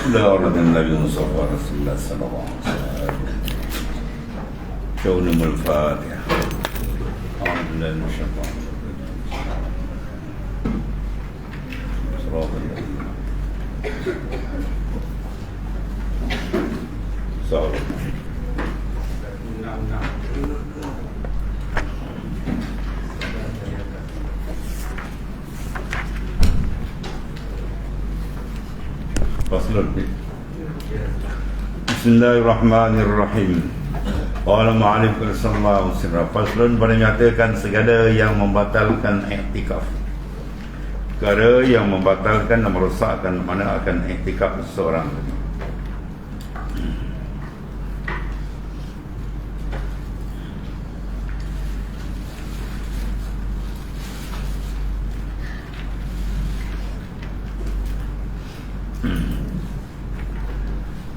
لا أرد النبي المصطفى رسول الله صلى الله عليه وسلم. شؤون الفاتحة. أعوذ بالله من الشيطان الرجيم. صراط الذين صاروا Bismillahirrahmanirrahim. Qala mu'alif sallallahu alaihi wasallam. Faslun menyatakan segala yang membatalkan i'tikaf. Perkara yang membatalkan dan merosakkan mana akan i'tikaf seseorang.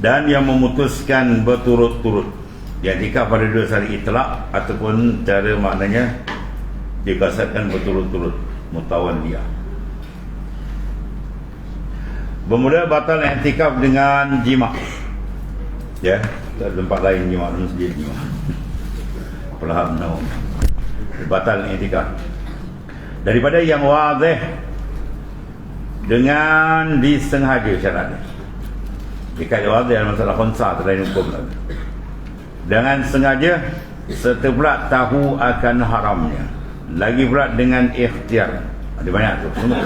Dan yang memutuskan berturut-turut i'tikaf pada 2 hari itlaq ataupun cara maknanya dikasatkan berturut-turut mutawalliyah. Bermula batal i'tikaf dengan jima'. Ya, tak ada tempat lain jima' dalam masjid jima'. Pelahap naum. Batal i'tikaf daripada yang wadih dengan disengaja syaratnya. Jika wadih dalam masalah khunsa terlain hukum lagi. Dengan sengaja serta pula tahu akan haramnya. Lagi pula dengan ikhtiar. Ada banyak tu. Semua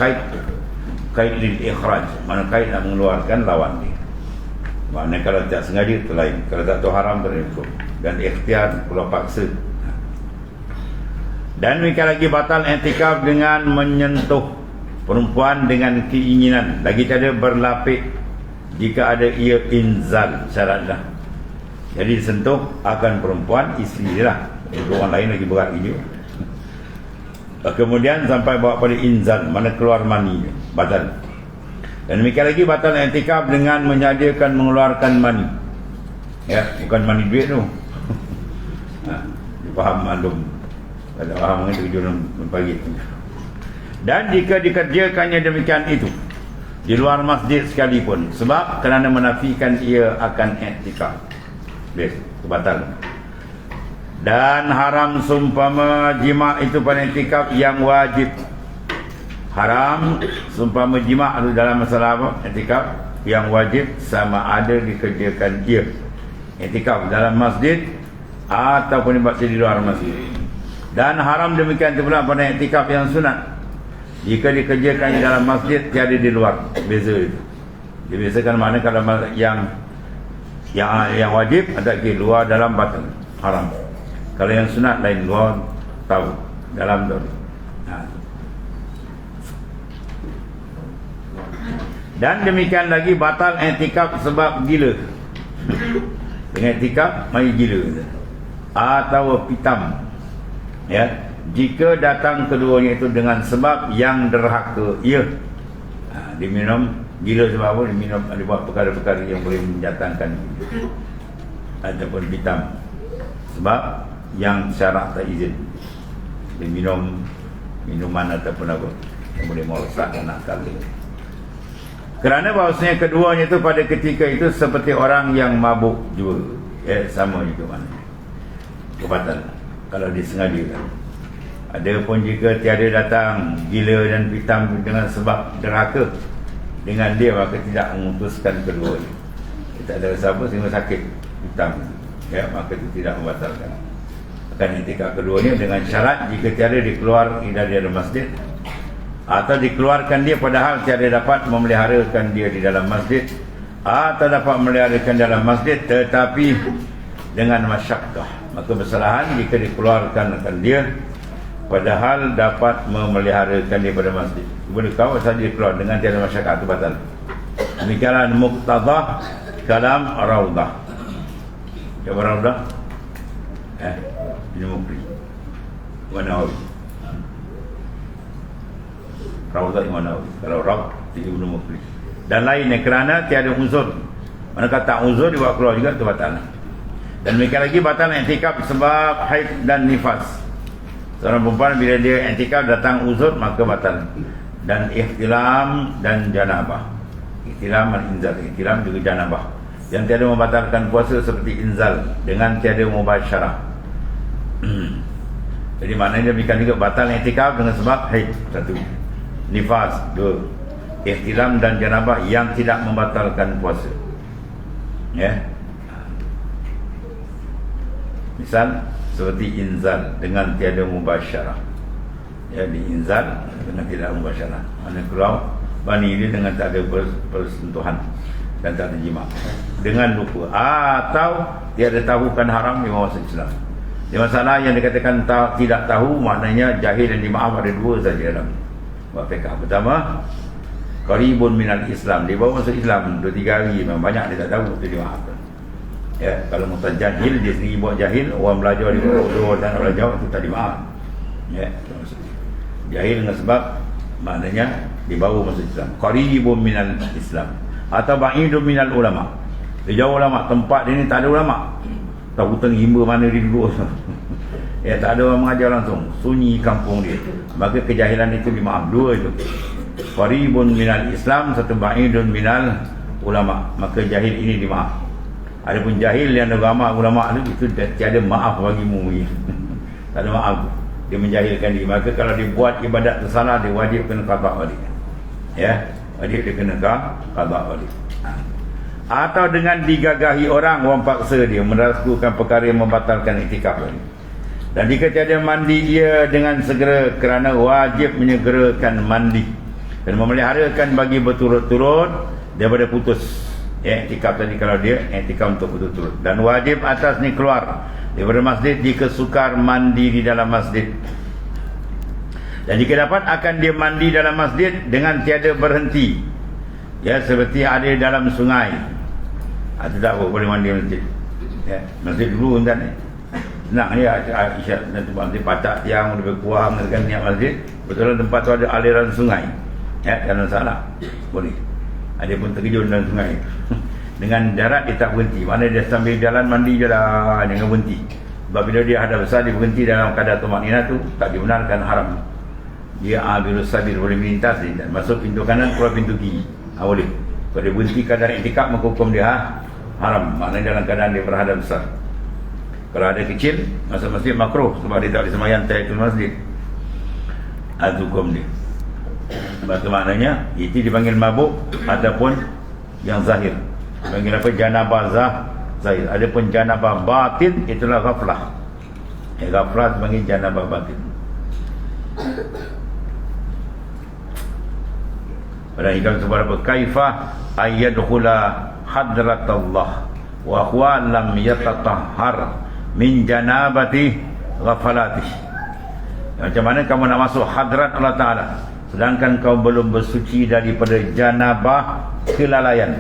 kait lil ikhraj. Mana kait nak mengeluarkan lawan dia. Maknanya kalau tak sengaja itu lain. Kalau tak tahu haram terlain hukum. Dan ikhtiar pula paksa. Dan mereka lagi batal i'tikaf dengan menyentuh perempuan dengan keinginan. Lagi tak ada berlapik jika ada ia inzal syaratlah. Jadi disentuh akan perempuan isteri dia lah. Orang lain lagi berat juga. Kemudian sampai bawa pada inzal, mana keluar mani, batal. Dan demikian lagi batal i'tikaf dengan menyediakan mengeluarkan mani. Ya, bukan mani duit tu. Faham maklum. Kalau faham mengenai tujuan pagi. Dan jika dikerjakannya demikian itu di luar masjid sekalipun, sebab kerana menafikan ia akan i'tikaf, kebatal. Dan haram sumpama jima' itu pada i'tikaf yang wajib. Haram sumpama jima' itu dalam masalah apa? I'tikaf yang wajib sama ada dikerjakan ia i'tikaf dalam masjid ataupun di luar masjid. Dan haram demikian pula pada i'tikaf yang sunat. Jika dikerjakan di dalam masjid, tiada di luar. Beza itu. Dibezakan mana kalau yang wajib ada di luar, dalam batal, haram. Kalau yang sunat lain, luar tahu, dalam tahu. Dan demikian lagi batal i'tikaf sebab gila. Dengan i'tikaf mai gila atau pitam. Ya. Jika datang keduanya itu dengan sebab yang derhaka, ia diminum gila sebab apa? Diminum, dibuat perkara-perkara yang boleh mendatangkan ataupun hitam sebab yang syarak tak izin. Diminum minuman ataupun apa yang boleh merosakkan akal dia. Kerana bahawasanya keduanya itu pada ketika itu seperti orang yang mabuk juga. Sama juga mana kebatal kalau disengajakan. Adapun jika tiada datang gila dan pitam dengan sebab derhaka dengan dia, maka tidak memutuskan keduanya. Tak ada siapa sehingga sakit pitam, ya, maka itu tidak membatalkan. Akan i'tikaf keduanya dengan syarat jika tiada dikeluar dari masjid atau dikeluarkan dia padahal tiada dapat memeliharakan dia di dalam masjid atau dapat memeliharakan dalam masjid tetapi dengan masyakkah, maka kesalahan jika dikeluarkan akan dia padahal dapat memeliharakan daripada masjid. Boleh kau saja keluar dengan tiada masyarakat, itu batal. Demikianlah muqtadah kalam Raudah. Siapa Raudah? Ini Mukri Wanawi. Raudah Imam Nawawi. Kalau Raud itu Ibnu Mukri. Dan lainnya kerana tiada uzur. Manakala tak uzur dibuat keluar juga, itu batal. Dan demikian lagi batal i'tikaf sebab haid dan nifas. Seorang perempuan bila dia i'tikaf datang uzur, maka batal. Dan ihtilam dan janabah. Ihtilam dan inzal. Ihtilam juga janabah. Yang tiada membatalkan puasa seperti inzal dengan tiada mubasyarah. Jadi maknanya demikian juga batal i'tikaf dengan sebab haid, satu. Nifas, dua. Ihtilam dan janabah yang tidak membatalkan puasa. Ya. Misal seperti inzal dengan tiada mubasyarah. Ya, diinzal dengan tidak mubasyarah. Mana keluar bani dia dengan tak ada persentuhan dan tak ada jima. Dengan lupa atau tiada tahukan haram di masa Islam. Di masalah yang dikatakan tidak tahu, maknanya jahil dan dimaaf ada dua saja dalam buat fiqh. Pertama, qaribun minal Islam, dia bawa masuk Islam 2-3 hari, memang banyak dia tak tahu, dia dimaafkan. Ya, kalau mutajahil dia sendiri buat jahil, orang belajar di bodoh dan orang jawab itu tak dimaaf. Ya, jahil dengan sebab maknanya dibawa masuk Islam. Qaribun minal Islam atau ba'idun minal ulama. Dia jauh ulama, tempat dia ni tak ada ulama. Tak hutang himba mana dia duduk. Ya, tak ada orang mengajar langsung, sunyi kampung dia. Maka kejahilan itu dimaaf. Dua itu. Qaribun minal Islam, satu ba'idun minal ulama. Maka jahil ini dimaaf. Adapun jahil yang agama ulama itu tiada maaf bagimu. Tak ada maaf. Dia menjahilkan diri. Maka kalau dia buat ibadat tersalah, dia wajib kena qada balik. Ya, wajib dia kena qada balik. Atau dengan digagahi orang paksa dia melakukan perkara yang membatalkan iktikaf ini. Dan jika tiada mandi ia dengan segera, kerana wajib menyegerakan mandi dan memeliharakan bagi berturut-turut daripada putus. Ya, iktikaf tadi kalau dia iktikaf untuk berturut-turut, dan wajib atas ni keluar daripada masjid jika sukar mandi di dalam masjid. Dan jika dapat akan dia mandi dalam masjid dengan tiada berhenti. Ya, seperti ada dalam sungai. Itu tak boleh mandi masjid. Ya, masjid dulu kan senang ya, isyak dan tempat masjid patak tiang lebih kurang dengan niat masjid. Betul tempat tu ada aliran sungai. Ya, jangan salah. Boleh. Ada pun terjun dalam sungai. Dengan darat dia tak berhenti. Mana dia sambil jalan mandi je lah, jangan berhenti. Sebab bila dia ada besar, dia berhenti dalam kadar tumakninah tu, tak dibenarkan, haram. Dia abilus sabil, boleh melintas dia. Masuk pintu kanan, keluar pintu kiri. Boleh. Kalau dia berhenti kadar iktikaf, maka hukum dia haram. Maknanya dalam keadaan dia berhadap besar. Kalau ada kecil, masuk masjid makruh sebab dia tak boleh sembahyang tahiyatul masjid. Itu hukum dia. Maka maknanya itu dipanggil mabuk ataupun yang zahir. Panggil apa? Janabah zahir. Adapun janabah batin itulah ghaflah. Ghaflah dipanggil janabah batin. Pada hikam seberapa kaifah ayyadkhula hadratullah wa huwa lam yatatahhar min janabati ghafalati. Macam mana kamu nak masuk hadrat Allah Ta'ala sedangkan kau belum bersuci daripada janabah kelalaian.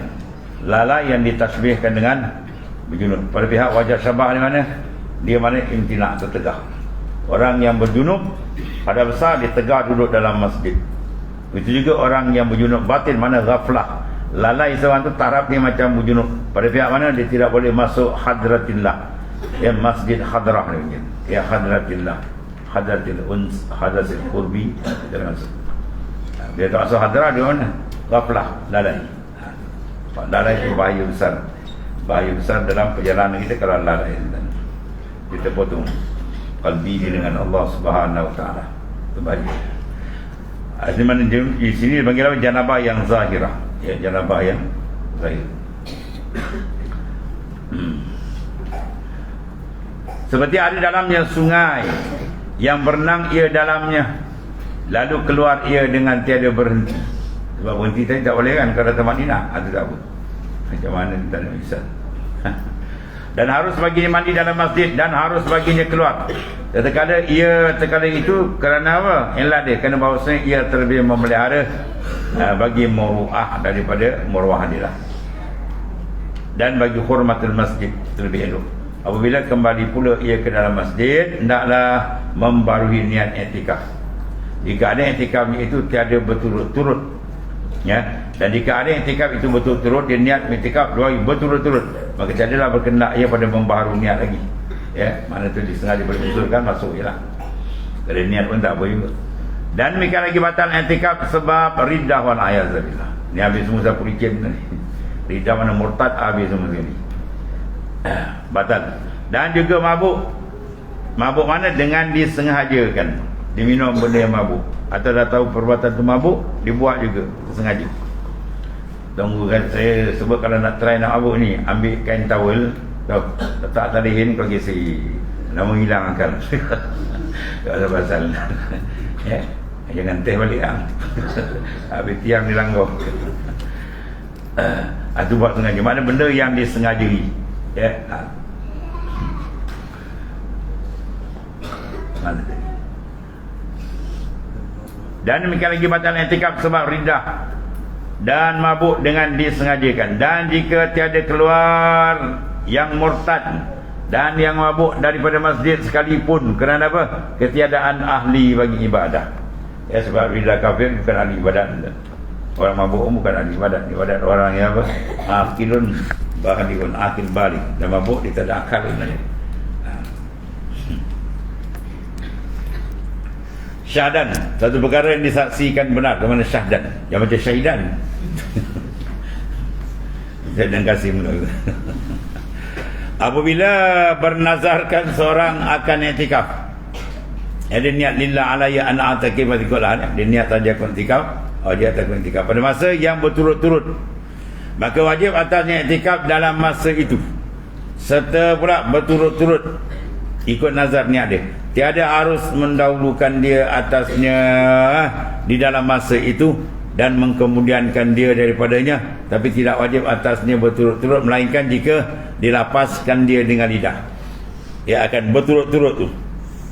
Lalai yang ditasbihkan dengan berjunub. Pada pihak wajah syabah di mana? Dia mana imtina', tertegah. Orang yang berjunub pada besar dia tegak duduk dalam masjid. Itu juga orang yang berjunub batin, mana ghaflah. Lalai seorang tu taraf dia macam berjunub. Pada pihak mana dia tidak boleh masuk hadratillah. Ya, masjid hadrah ni. Ya, hadratillah. Hadratil uns, hadratil qurbi. Dia tak masuk hadrah, dia mana? Ghaflah, lalai. Lalai itu bahaya besar. Bahaya besar dalam perjalanan kita kalau lalai. Kita potong qalbi dia dengan Allah Subhanahu Wa Taala. Itu bahaya. Di mana di sini dipanggil apa? Janabah yang zahirah. Ya, janabah yang zahir. Seperti ada dalamnya sungai yang berenang ia dalamnya, lalu keluar ia dengan tiada berhenti. Sebab berhenti tadi tak boleh kan, kalau tempat Madinah ada tak apa. Macam mana kita nak bisa. Dan harus baginya mandi dalam masjid dan harus baginya keluar. Terkadang itu kerana apa? Elah dia kerana bahawasanya ia terlebih memelihara bagi muru'ah daripada muru'ah dia lah. Dan bagi hormatul masjid terlebih elok. Apabila kembali pula ia ke dalam masjid, hendaklah membarui niat i'tikaf. Jika ada i'tikafnya itu tiada berturut-turut, ya. Dan jika ada i'tikaf itu berturut-turut, dia niat i'tikaf 2 hari berturut-turut, maka tiadalah berkendak ia pada membaharui niat lagi. Ya, mana tu disengaja boleh usulkan masuk jelah. Kalau niat pun tak boleh juga. Dan demikian lagi batal i'tikaf sebab riddah wal a'yaz billah. Ni habis semua sapu licin ni. Lidah mana murtad habis semua sekali. Batal. Dan juga mabuk. Mabuk mana? Dengan disengajakan. Diminum benda yang mabuk. Atau dah tahu perbuatan tu mabuk, dibuat juga sengaja. Tunggu kan saya sebut kalau nak try nak mabuk ni, ambil kain towel, letak talihin kau gesi. Nak menghilang akal. Tak ada pasal. Ya. Jangan teh balik lah. Habis tiang dilanggar. Itu buat sengaja. Mana benda yang disengajai. Ya. Mana tadi? Dan demikian lagi batal i'tikaf sebab riddah dan mabuk dengan disengajakan. Dan jika tiada keluar yang murtad dan yang mabuk daripada masjid sekalipun, kerana apa? Ketiadaan ahli bagi ibadah. Ya, sebab riddah kafir bukan ahli ibadat. Orang mabuk bukan ahli ibadat. Ibadat orang yang apa? Akilun baligh, akil balik. Dan mabuk dia tak ada akal sebenarnya. Syahdan, satu perkara yang disaksikan benar. Ke mana syahdan? Yang macam syahidan. Syahidan Kasim. Apabila bernazarkan seorang akan i'tikaf, dia niat lillah alayya an a'takif fatikulah. Dia niat saja akan i'tikaf. Dia akan i'tikaf pada masa yang berturut-turut, maka wajib atasnya i'tikaf dalam masa itu, serta pula berturut-turut ikut nazar niat dia. Tiada harus mendahulukan dia atasnya di dalam masa itu dan mengkemudiankan dia daripadanya, tapi tidak wajib atasnya berturut-turut, melainkan jika dilapaskan dia dengan lidah. Ia akan berturut-turut tu.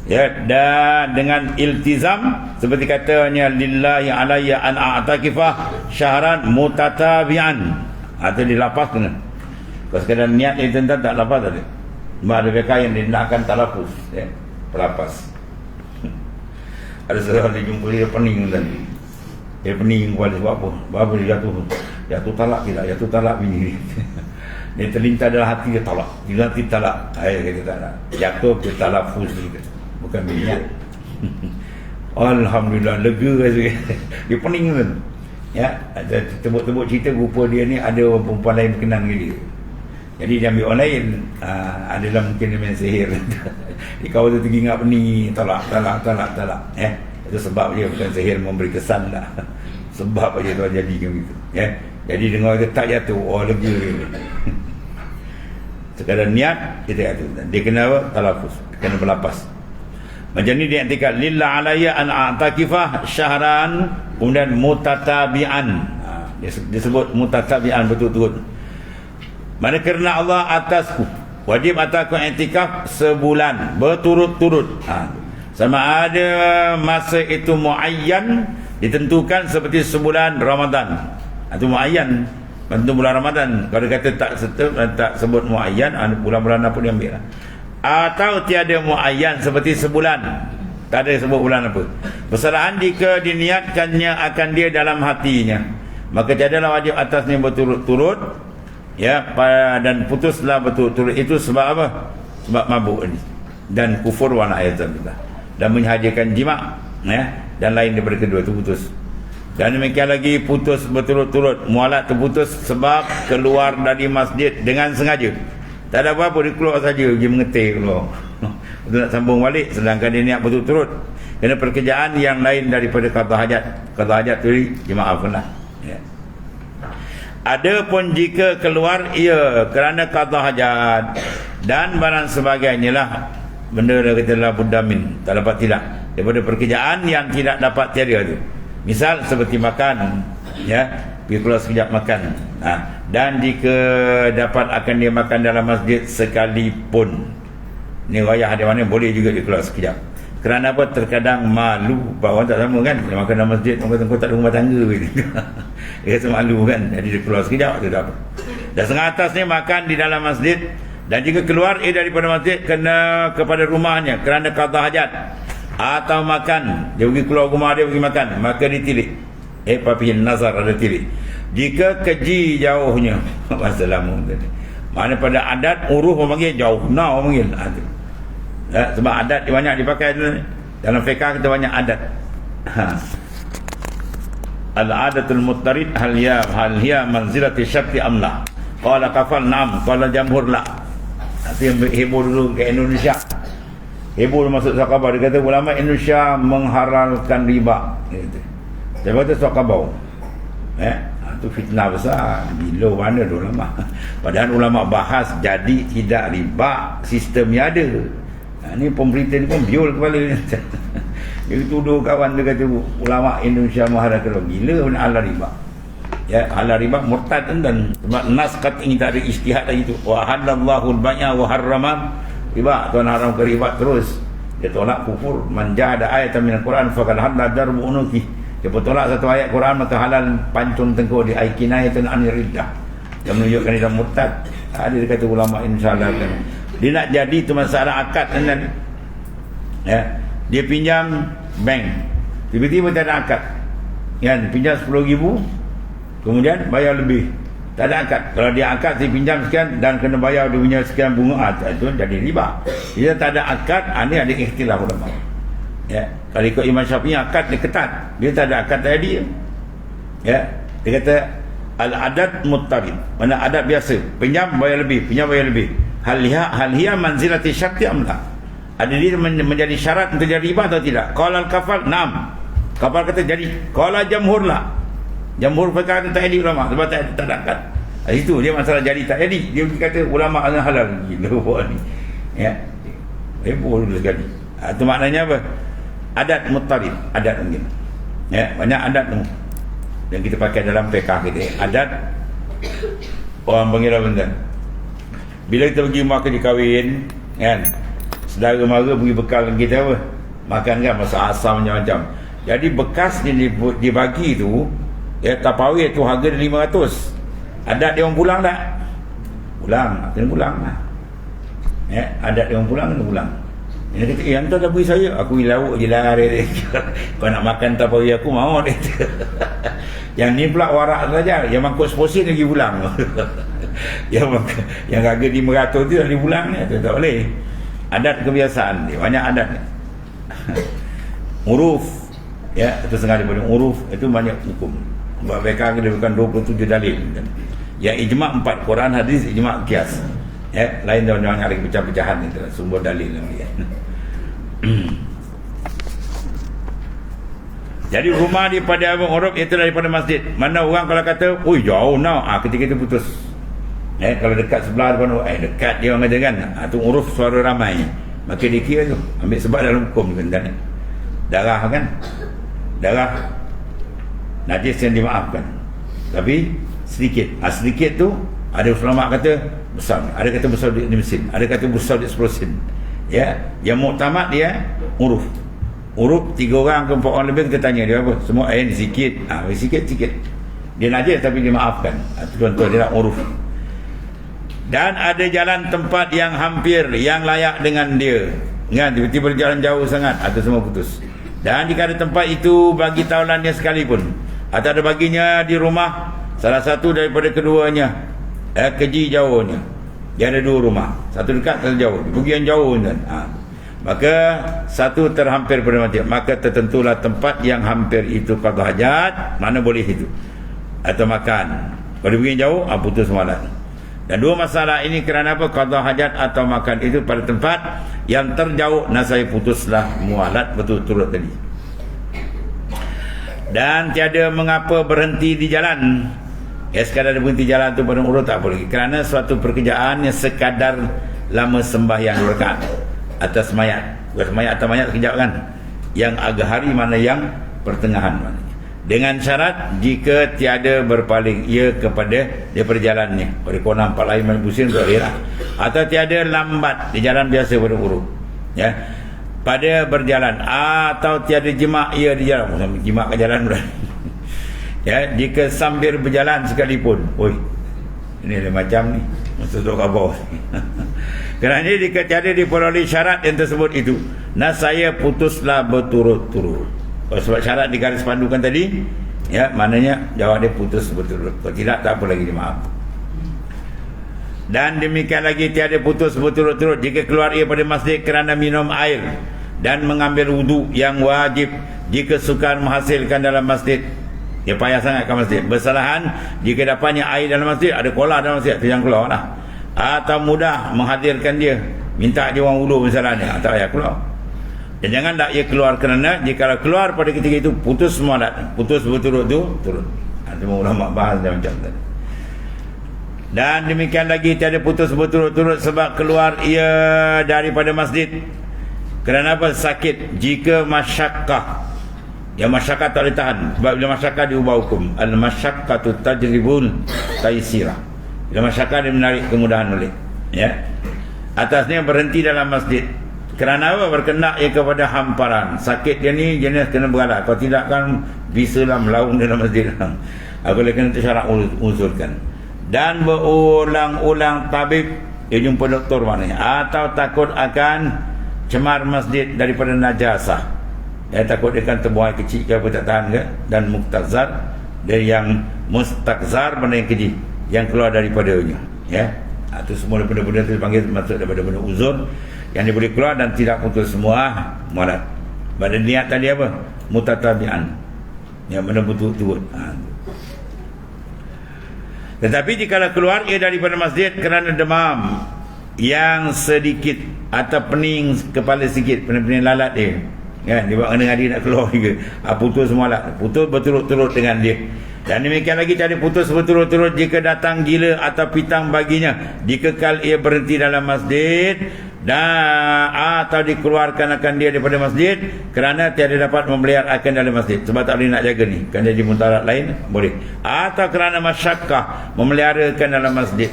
Ya, dan dengan iltizam seperti katanya lillahi alayya an a'takifah syahran mutatabi'an. Atau dilapas kena. Kalau sekadar niat dia tentang tak lapas tadi. Ada mereka yang dinakkan talafuz, ya, pelapas. Ada seorang dia jumpa dia pening tadi. Dia pening kepada sebab apa? Sebab dia jatuh talak tidak, jatuh talak bini dia. Dia terlintas dalam hati dia talak. Dia nanti talak. Ayah kata tak nak. Jatuh ke talafuz dia. Bukan niat. Alhamdulillah lega rasa. Dia pening kan. Ya, ada tebuk-tebuk cerita rupa dia ni ada orang perempuan lain berkenan dengan dia. Jadi dia ambil orang lain, adalah mungkin dia main sihir. Dia kau tu teringat ni talak. Itu sebab dia bukan sihir memberi kesan lah. Sebab aja tuan jadi begitu. Ya. Jadi dengar dia tak jatuh, lega dia. Sekadar niat kita jatuh. Dia kena apa? Talafuz, kena berlapas. Macam ni dia i'tikaf lillah alayya an a'takifah syahran, kemudian mutatabi'an. Dia sebut mutatabi'an betul-betul. Mana kerana Allah atasku, wajib atasku i'tikaf sebulan berturut-turut. Sama ada masa itu muayyan, ditentukan seperti sebulan Ramadan. Itu muayyan, tentu bulan Ramadan. Kalau kata tak sebut muayyan, bulan-bulan apa dia ambil lah. Atau tiada muayyan seperti sebulan, tak ada sebut bulan apa. Persalahan jika diniatkannya akan dia dalam hatinya, maka tiadalah wajib atasnya berturut-turut. Ya, dan putuslah betul-betul. Itu sebab apa? Sebab mabuk ini dan kufur wa na'ayatullah, dan menhajikan jima', ya, dan lain daripada kedua itu putus. Dan demikian lagi putus berturut-turut, mualat terputus sebab keluar dari masjid dengan sengaja. Tak ada apa-apa, dia keluar saja, dia mengetih keluar. Untuk nak sambung balik, sedangkan dia niat berturut-turut kerana pekerjaan yang lain daripada qada hajat. Qada hajat tu dimaafkanlah, ya. Adapun jika keluar ia kerana qada hajat dan barang sebagainya lah, benda dah kata la buddamin, tak dapat tidak, daripada pekerjaan yang tidak dapat tiada tu. Misal seperti makan, ya, pergi keluar sekejap makan. Dan jika dapat akan dia makan dalam masjid sekalipun, ni rayah di mana boleh juga dia keluar sekejap. Kerana apa? Terkadang malu, bahawa tak sama kan, dia makan dalam masjid, orang kata tak ada rumah tangga gitu. Dia rasa malu kan, jadi dia keluar sekejap tu tak apa. Dan setengah atas ni makan di dalam masjid, dan jika keluar daripada masjid kena kepada rumahnya kerana qada hajat, atau makan, dia pergi keluar rumah dia pergi makan, maka ditilik. Papi nazar ada tilik. Jika keji jauhnya, masa lama tadi, mana pada adat uruh orang panggil jauh, nah orang panggil. Sebab adat banyak dipakai dalam fiqah, kita banyak adat. al-adatul muttarid hal hiya manzilati syarti amla. Qala kafal na'am, qala jamhur la. Itu yang heboh dulu ke Indonesia. Heboh masuk surat khabar. Dia kata ulama Indonesia menghalalkan riba. Dia kata surat khabar. Itu fitnah besar. Gila mana tu ulama. Padahal ulama bahas jadi tidak riba, sistemnya ada. Ni pemerintah ni pun biol kepala. Dia tuduh kawan dia kata ulama Indonesia menghalalkan riba. Gila mana halal riba. Ya, halal riba murtad dan sebab nas kata ini tak ada ijtihad lagi tu. Wa halallahu al-bai'a wa harrama riba. Tuan haram ke riba terus. Dia tolak kufur. Man ja'ada ayatan min al-Quran faqad halal darbu unuki. Dia bertolak satu ayat Quran maka halal pancung tengkuk di aikinayatun anir riddah. Yang menunjukkan dia murtad. Dia kata ulama insya-Allah kan. Dia nak jadi tu masalah akad kan. Ya. Dia pinjam bank. Tiba-tiba tak ada akad. Kan pinjam 10,000 kemudian bayar lebih. Tak ada akad. Kalau dia akad dia pinjam sekian dan kena bayar dia punya sekian bunga, itu jadi riba. Dia tak ada akad, ini ada ikhtilaf ulama. Ya, kalau ikut Imam Syafi'i akad dia ketat. Dia tak ada akad tadi. Ya, dia kata al-adat muttarid. Mana adat biasa, pinjam bayar lebih, pinjam bayar lebih. Hal hiya manzilati syarti amla. Ada dia menjadi syarat untuk jadi riba atau tidak? Qala al-kafal na'am. Kafal kata jadi. Qala jamhur la. Jamhur perkara tak jadi ulama sebab tak ada akad. Itu dia masalah jadi tak jadi. Dia kata ulama halal. Gila buat ni. Ya. Heboh dulu sekali. Itu maknanya apa? Adat muttarid, adat mungkin. Ya, banyak adat tu. Yang kita pakai dalam fiqh kita. Adat orang panggil apa benda? Bila kita pergi makan di kahwin, kan? Saudara mara beri bekal kita apa? Makan kan masa asam macam-macam. Jadi bekas ni dibagi tu, ya tapawir tu harga dia 500. Adat dia orang pulang tak? Pulang, kena pulang lah. Ya, adat dia orang pulang kena pulang. Dia kata, hantar dah beri saya. Aku lauk je lah. Kau nak makan tapawir aku mau dia. Yang ni pula warak saja. Yang mangkuk 10 lagi pulang. yang harga 500 tu dah dipulang ni. Tak boleh. Adat kebiasaan dia. Banyak adat ni. Uruf. Ya, itu setengah daripada uruf. Itu banyak hukum. Sebab mereka dia bukan 27 dalil. Yang ijma' 4. Quran, hadis, ijma' kias. Ya, lain orang yang ada pecah-pecahan itu sumber dalil lagi. Jadi rumah daripada Abang Uruf itu daripada masjid. Mana orang kalau kata, "Oi, jauh now." Ketika itu putus. Kalau dekat sebelah depan, dekat dia orang kata kan. Tu uruf suara ramai. Maka dia kira tu ambil sebab dalam hukum kan. Darah kan. Darah najis yang dimaafkan. Tapi sedikit. Sedikit tu ada ulama kata besar, ada kata besar di mesin, ada kata besar di 10 sen. Ya, yang muktamad dia uruf. Uruf 3 orang ke 4 orang lebih kita tanya dia apa? Semua air sikit. Sikit. Dia najis tapi dimaafkan. Itu contoh dia nak uruf. Dan ada jalan tempat yang hampir yang layak dengan dia. Kan tiba-tiba jalan jauh sangat atau semua putus. Dan jika ada tempat itu bagi tawalannya sekalipun atau ada baginya di rumah salah satu daripada keduanya, keji jauhnya. Dia ada 2 rumah, satu dekat, satu jauh. Pergi yang jauh kan. Maka satu terhampir pada mati. Maka tertentulah tempat yang hampir itu qada hajat, mana boleh itu. Atau makan. Kalau pergi yang jauh, putus mualat. Dan 2 masalah ini kerana apa? Qada hajat atau makan itu pada tempat yang terjauh, nasai putuslah mualat betul-betul tadi. Dan tiada mengapa berhenti di jalan. Sekadar berhenti jalan tu pada urut tak boleh. Kerana suatu pekerjaan yang sekadar lama sembahyang rakaat atas mayat. Bukan mayat atau mayat sekejap kan. Yang agak hari mana yang pertengahan mana. Dengan syarat jika tiada berpaling ia kepada daripada jalannya. Pada kau nampak lain main pusing tak boleh lah. Atau tiada lambat di jalan biasa pada urut. Ya. Pada berjalan atau tiada jima' ia di jalan. Jima' ke jalan berani. Ya, jika sambil berjalan sekalipun. Oi. Ini macam ni. Maksud tu khabar. Kerana jika tiada diperoleh syarat yang tersebut itu, nasaya putuslah berturut-turut. Sebab syarat di garis pandukan tadi, ya, maknanya jawab dia putus berturut-turut. Kalau tidak tak apa lagi dimaaf. Dan demikian lagi tiada putus berturut-turut jika keluar ia pada masjid kerana minum air dan mengambil wudu yang wajib jika sukar menghasilkan dalam masjid. Dia payah sangat ke masjid. Bersalahan jika dapatnya air dalam masjid, ada kolam dalam masjid, tu yang keluar lah. Atau mudah menghadirkan dia, minta dia orang wuduk misalnya, tak payah keluar. Dan jangan tak ia keluar, kerana jika keluar pada ketika itu putus semua dah. Putus berturut tu turut. Semua ulama bahas dia macam tadi. Dan demikian lagi tiada putus berturut-turut sebab keluar ia daripada masjid. Kerana apa? Sakit. Jika masyakkah, yang masyakkah tak boleh tahan. Sebab bila masyakkah diubah hukum. Al-masyakkatu tajribul taisirah. Bila masyakkah dia menarik kemudahan balik. Ya. Atasnya berhenti dalam masjid. Kerana apa? Berkendak ia kepada hamparan. Sakit dia ni jenis kena beralat. Kalau tidak kan bisalah melaung dalam masjid. Aku boleh kena tersyarat usulkan. Dan berulang-ulang tabib, dia jumpa doktor maknanya, atau takut akan cemar masjid daripada najasah. Dia takut dia akan terbuang air kecil ke apa tak tahan ke. Dan muktazar, dari yang mustakzar benda yang keji, yang keluar daripadanya. Ya, itu semua benda-benda itu dipanggil masuk daripada benda uzur yang dia boleh keluar dan tidak putus semua muarat. Pada niat tadi apa? Mutatabi'an, yang benda betul-betul. Tetapi jika keluar ia daripada masjid kerana demam yang sedikit atau pening kepala sikit, pening lalat dia, kan, dia buat kena nak keluar juga, putus semua lah, putus berturut-turut dengan dia. Dan demikian lagi cari putus berturut-turut jika datang gila atau pitang baginya, dikekal ia berhenti dalam masjid dan atau dikeluarkan akan dia daripada masjid kerana tiada dapat memeliharakan dalam masjid, sebab tak boleh nak jaga ni, kan jadi muntarat lain boleh, atau kerana masyakkah memeliharakan dalam masjid.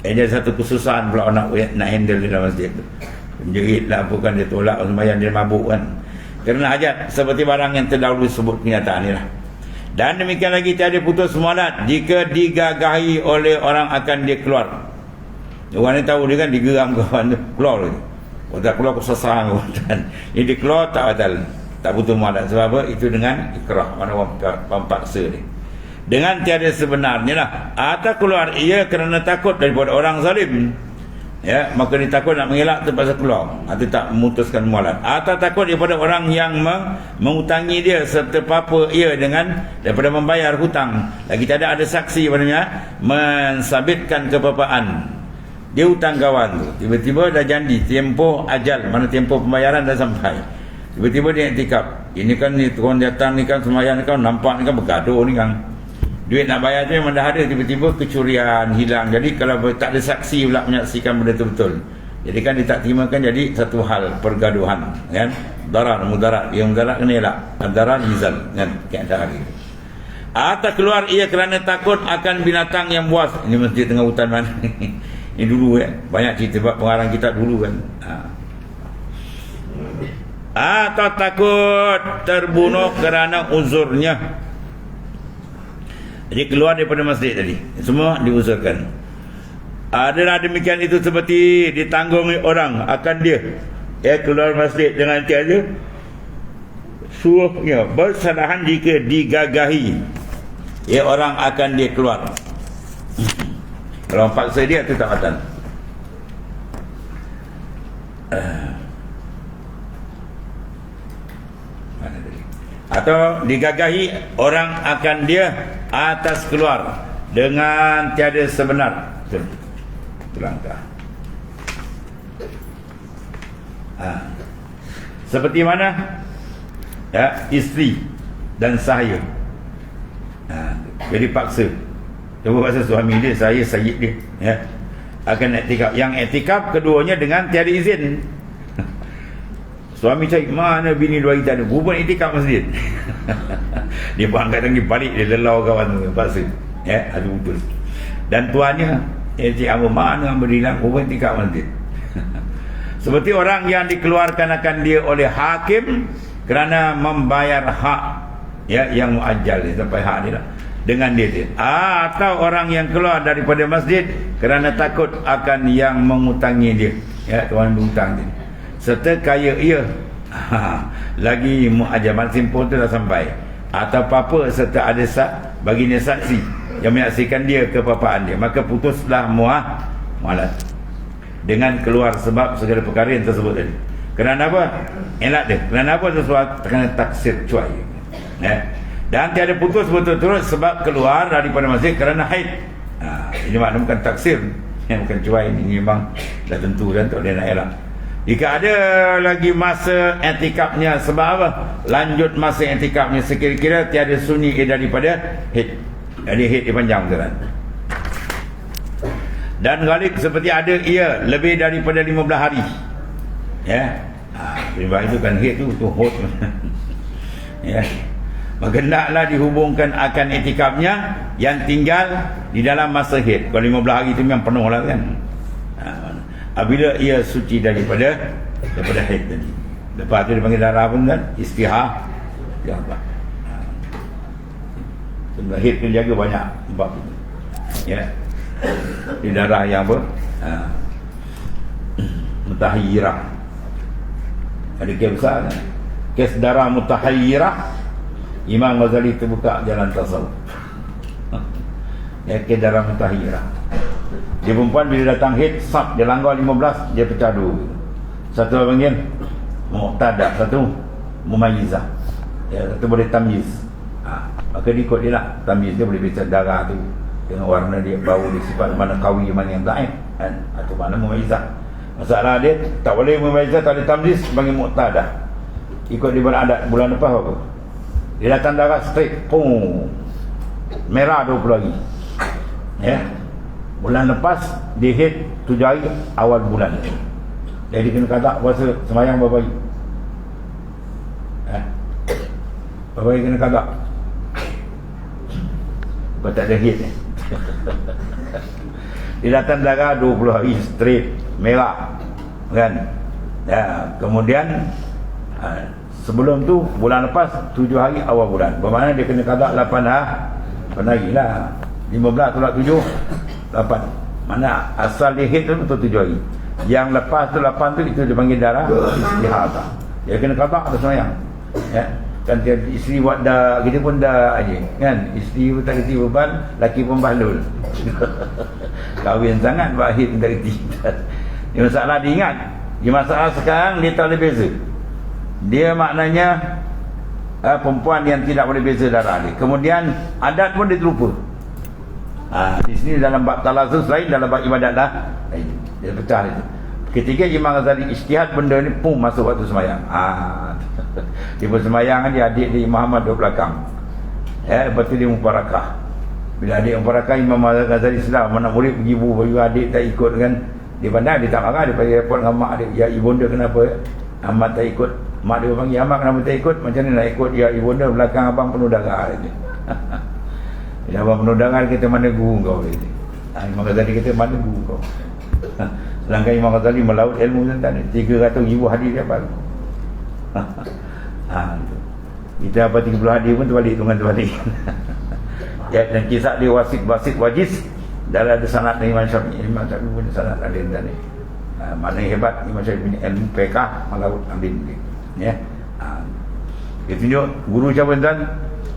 Jadi satu kesusahan pula nak handle di dalam masjid tu, menjerit lah apa kan, dia tolak sembahyang, dia mabuk kan, kerana hajat, seperti barang yang terdahulu sebut kenyataan ni lah. Dan demikian lagi tiada putus mualat jika digagahi oleh orang akan dia keluar. Orang ni tahu dia kan digeram kawan tu, keluar lagi. Kalau tak keluar kesasarang kawan. Ini dia keluar tak batal, tak putus mualat. Sebab apa? Itu dengan ikrah, mana orang paksa ni. Dengan tiada sebenarnya lah. Atau keluar ia kerana takut daripada orang zalim. Ya, maka dia takut nak mengelak terpaksa keluar, atau tak memutuskan mualat, atau takut daripada orang yang mengutangi dia serta apa ia dengan daripada membayar hutang. Lagi tak ada saksi padanya mensabitkan kepapaan. Dia hutang kawan tu, tiba-tiba dah janji tempoh ajal, mana tempoh pembayaran dah sampai, tiba-tiba dia iktikaf. Ini kan ni tuan datang ni kan sembahyang ni kan, nampak ni kan bergaduh ni kan, duit nak bayar tu memang dah ada, tiba-tiba kecurian hilang. Jadi kalau tak ada saksi pula menyaksikan benda tu betul, jadi kan dia tak terimakan, jadi satu hal pergaduhan kan, darar mudarat, yang mudarat kena elak, darar yizal kan, keadaan hari. Atau keluar ia kerana takut akan binatang yang buas. Ini masjid tengah hutan mana ini dulu banyak cerita bab pengarang kitab dulu kan. Atau takut terbunuh kerana uzurnya. Jadi keluar daripada masjid tadi, semua diuzurkan. Adalah demikian itu seperti ditanggungi orang akan dia keluar masjid dengan tiada suruhnya. Bersalahan jika digagahi orang akan dia keluar. Kalau paksa dia tu tak batal. Atau digagahi orang akan dia atas keluar dengan tiada sebenar. Langkah. Seperti mana isteri dan sahaya. Jadi paksa. Cuba paksa suami dia, saya sayyid dia akan iktikaf. Yang iktikaf keduanya dengan tiada izin. Suami cari mana bini dua kita ada, perempuan iktikaf masjid. Dia berangkat lagi balik, dia lelau kawan tu, paksa. Ada putus. Dan tuannya cik hamba mana hamba bilang perempuan iktikaf masjid. Seperti orang yang dikeluarkan akan dia oleh hakim kerana membayar hak yang muajjal sampai hak dia lah, dengan dia. Atau orang yang keluar daripada masjid kerana takut akan yang mengutangi dia, tuan berhutang dia, serta kaya ia lagi muajaban simpul tu dah sampai, atau apa-apa serta ada baginya saksi yang menyaksikan dia kepapaan dia, maka putuslah mualat dengan keluar sebab segala perkara yang tersebut tadi. Kerana apa? Elak dia. Kerana apa? Sesuatu kerana taksir cuai. Dan tiada putus berturut-turut sebab keluar daripada masjid kerana haid. Ini makna bukan taksir, bukan cuai, ini memang dah tentu dan tak boleh nak elak. Jika ada lagi masa i'tikafnya, sebab apa? Lanjut masa i'tikafnya sekira-kira tiada sunyi daripada haid. Jadi haid dipanjang kan. Dan ghalib seperti ada ia lebih daripada 15 hari. Ya. Sebab itu kan haid tu hot. Ya. Maka hendaklah dihubungkan akan i'tikafnya yang tinggal di dalam masa haid. Kalau 15 hari itu memang penuh lah kan. Apabila ia suci daripada haid tadi. Lepas tu dia panggil darah pun kan istihah. Ya apa? Sebab haid tu jaga banyak sebab itu. Ya. Di darah yang apa? Mutahayyirah. Ada kes besar kan? Kes darah mutahayyirah. Imam Ghazali terbuka jalan tasawuf. Ya, kes darah mutahayyirah. Dia perempuan bila datang haid, sab dia langgar 15, dia pecah dua. Satu apa panggil muqtada, satu mumayyizah. Ya, satu boleh tamyiz. Maka ikut dia lah. Tamyiz dia boleh baca darah tu dengan warna dia, bau dia, sifat mana qawi, mana yang dhaif kan, atau mana mumayyizah. Masalah dia tak boleh mumayyizah, tak boleh tamyiz, panggil muqtada. Ikut dia beradat bulan lepas apa? Dia datang darah straight, pum, merah 20 hari. Ya. Bulan lepas dia haid 7 hari awal bulan. Jadi kena kata puasa sembahyang berapa hari? Berapa hari kena kata? Kau tak ada haid ni. Dia datang darah 20 hari straight, merah. Kan? Ya, kemudian sebelum tu bulan lepas 7 hari awal bulan. Bermakna dia kena kata 8 hari lah. 15 tolak 7 8. Mana asal dia haid tu betul 7 hari. Yang lepas tu 8 tu itu dipanggil darah istihadah. Dia kena kata atas sembahyang. Ya. Kan isteri buat dah, kita pun dah aja kan. Isteri pun tak kerti beban, laki pun bahlul. Kahwin sangat buat haid tak kerti. Dia masalah diingat. Dia masalah sekarang dia tak boleh beza. Dia maknanya perempuan yang tidak boleh beza darah dia. Kemudian adat pun dia terlupa. Di sini dalam bab talazus lain, dalam bab ibadat lah lain. Dia pecah itu. Ketika Imam Ghazali ijtihad, benda ni pun masuk waktu sembahyang. Dia bersembahyang, dia adik dia Imam Ahmad duduk belakang. Ya, lepas tu dia mubarakah. Bila adik mubarakah, Imam Ghazali sedar mana murid pergi baju adik tak ikut kan. Dia pandai, dia tak marah, dia pergi report dengan mak dia. Ya ibunda kenapa Ahmad tak ikut? Mak dia panggil, Ahmad kenapa tak ikut? Macam ni nak ikut? Ya ibunda belakang abang penuh darah. Bila abang penuh darah, kita mana guru kau? Imam Ghazali kata mana guru kau? Sedangkan Imam Ghazali melaut ilmu tentang ni 300,000 hadis dia apa? Kita apa 30 hadis pun terbalik, tunggu terbalik. Ya, dan kisah dia wasit wajis dalam ada sanad dari Imam Syafi'i. Imam Syafi'i pun sanad ada dan ni. Mana hebat Imam Syafi'i punya ilmu fiqh melaut alim ni. Ya. Dia tunjuk guru siapa tuan?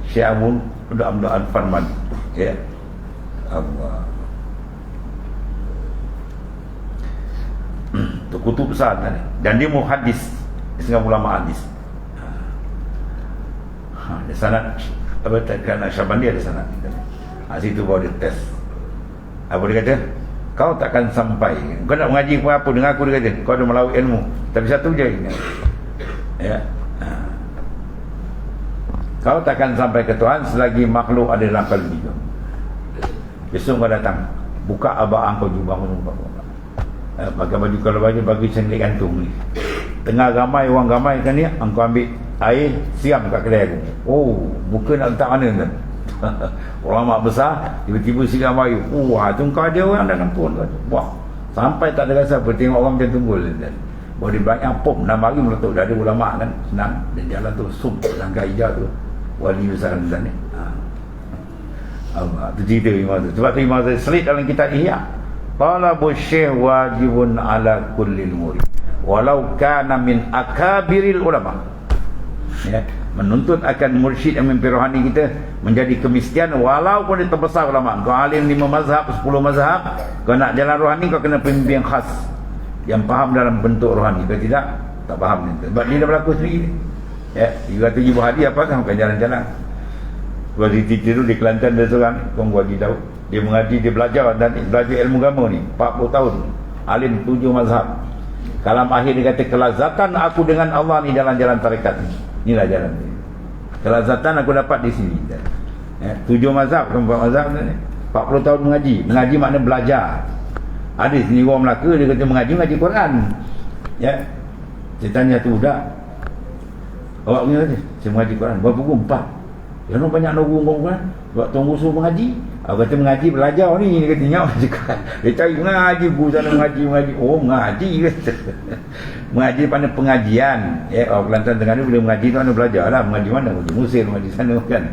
Syekh Abu Abdul Al-Farman. Ya. Allah. Tu kutub besar kan? Dan dia muhaddis, setengah ulama hadis. Ada sanad apa kerana Syabandi ada sanad. Situ baru dia test. Apa dia kata? Kau takkan sampai. Kau nak mengaji pun apa dengan aku, dia kata. Kau ada melaut ilmu. Tapi satu je. Ya. Kau takkan sampai ke Tuhan selagi makhluk ada dalam kalbi kau. Besok kau datang, buka abang kau jubah pakai baju, kalau baju bagi sendiri gantung ni. Tengah ramai orang ramai kan ni, engkau ambil air siam kat kedai aku. Oh, buka nak letak mana kan? Orang mak besar tiba-tiba siram air. Wah, tu kau ada orang dah nampun kau. Wah, sampai tak ada rasa apa, tengok orang macam tunggul kan. Baru dia banyak pop 6 hari meletup. Dah ada ulama kan, senang. Dan jalan tu sum langkah hijau tu wali besar dan ni. Allah, tu cerita Imam tu. Sebab tu Imam tu selit dalam kitab Ihya. Talabul syekh wajibun ala kullil murid walau kana min akabiril ulama. Ya, menuntut akan mursyid yang mimpi rohani kita menjadi kemiskinan walaupun dia terbesar ulama. Kau alim 5 mazhab, 10 mazhab, kau nak jalan rohani kau kena pemimpin yang khas yang faham dalam bentuk rohani. Kalau tidak, tak faham ni. Sebab dia dah berlaku sendiri. Ya, 300,000 hadiah apa kan bukan jalan-jalan. Gua di Titi tu di Kelantan ada seorang Kong gua tahu. Dia mengaji, dia belajar dan belajar ilmu agama ni 40 tahun. Alim 7 mazhab. Kalam akhir dia kata, kelazatan aku dengan Allah ni dalam jalan tarekat ni. Inilah jalan ni. Kelazatan aku dapat di sini. 7 mazhab, 4 mazhab ni. 40 tahun mengaji. Mengaji makna belajar. Ada sini orang Melaka dia kata mengaji Quran. Ya. Saya tanya tu budak, awak punya kata, saya mengaji Quran. Berapa pukul 4. Jangan banyak nunggu Quran. Buat tunggu suruh mengaji. Aku kata mengaji belajar ni. Dia kata nyawa mengaji Quran. Dia cari mengaji. Guru sana mengaji. Oh mengaji kata. Mengaji pada pengajian. Ya, orang Kelantan Tengah ni bila mengaji tu anda belajar lah. Mengaji mana? Mengaji Mesir, mengaji sana kan.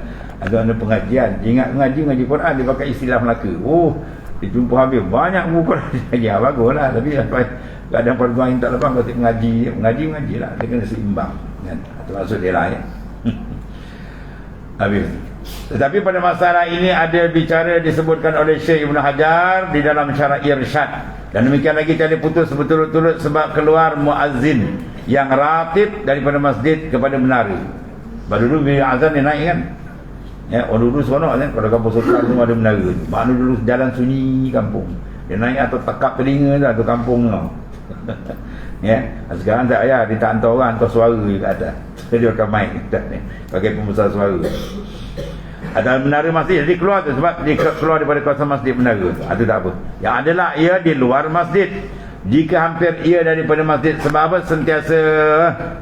Ada pengajian. Dia ingat mengaji Quran. Dia pakai istilah Melaka. Oh, dia jumpa habis. Banyak buku Quran. Ya bagus lah. Tapi kadang perguruan yang tak lepas kata mengaji lah. Dia kena seimbang kan? Itu maksud dia lah ya. Habis. Tetapi pada masalah ini ada bicara disebutkan oleh Syekh Ibn Hajar di dalam syarah Irsyad. Dan demikian lagi tiada putus berturut-turut sebab keluar muazzin yang ratib daripada masjid kepada menara. Baru dulu bila azan dia naik kan. Ya, orang dulu seronok kan. Kalau kampung Sultan semua ada menara. Maknanya dulu jalan sunyi kampung. Dia naik atau tekap telinga tu atau kampung tu. Ya, sekarang tak payah dia tak hantar orang, hantar suara kat atas. Dia akan mic pakai pembesar suara. Ada menara masjid, jadi keluar tu sebab dia keluar daripada kawasan masjid menara tu. Itu tak apa. Yang adalah ia di luar masjid. Jika hampir ia daripada masjid, sebab apa? Sentiasa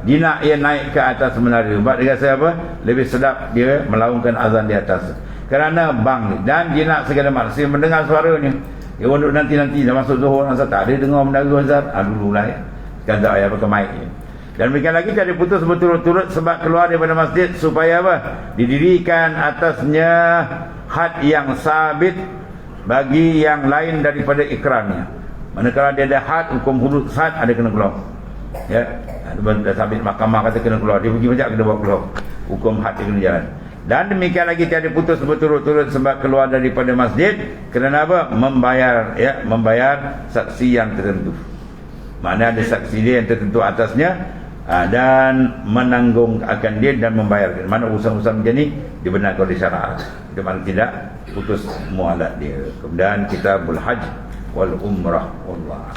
dia nak ia naik ke atas menara. Sebab dia rasa apa? Lebih sedap dia melaungkan azan di atas. Kerana bang dan dia nak segala manusia mendengar suaranya. Dia duduk nanti-nanti dah masuk zuhur asar tak ada dengar menara azan. Dululah ya. Sekarang tak payah pakai mic je. Dan demikian lagi tiada putus berturut-turut sebab keluar daripada masjid supaya apa? Didirikan atasnya had yang sabit bagi yang lain daripada ikrarnya. Manakala dia ada had, hukum hudud had ada kena keluar. Ya, ada sabit mahkamah kata kena keluar. Dia pergi macam kena bawa keluar. Hukum had dia kena jalan. Dan demikian lagi tiada putus berturut-turut sebab keluar daripada masjid kerana apa? Membayar saksi yang tertentu. Mana ada saksi dia yang tertentu atasnya dan menanggung akan dia dan membayarkan. Mana urusan-urusan macam ni dibenarkan oleh syarak. Itu mana tidak putus mualat dia. Kemudian kitabul hajj wal umrah wallah.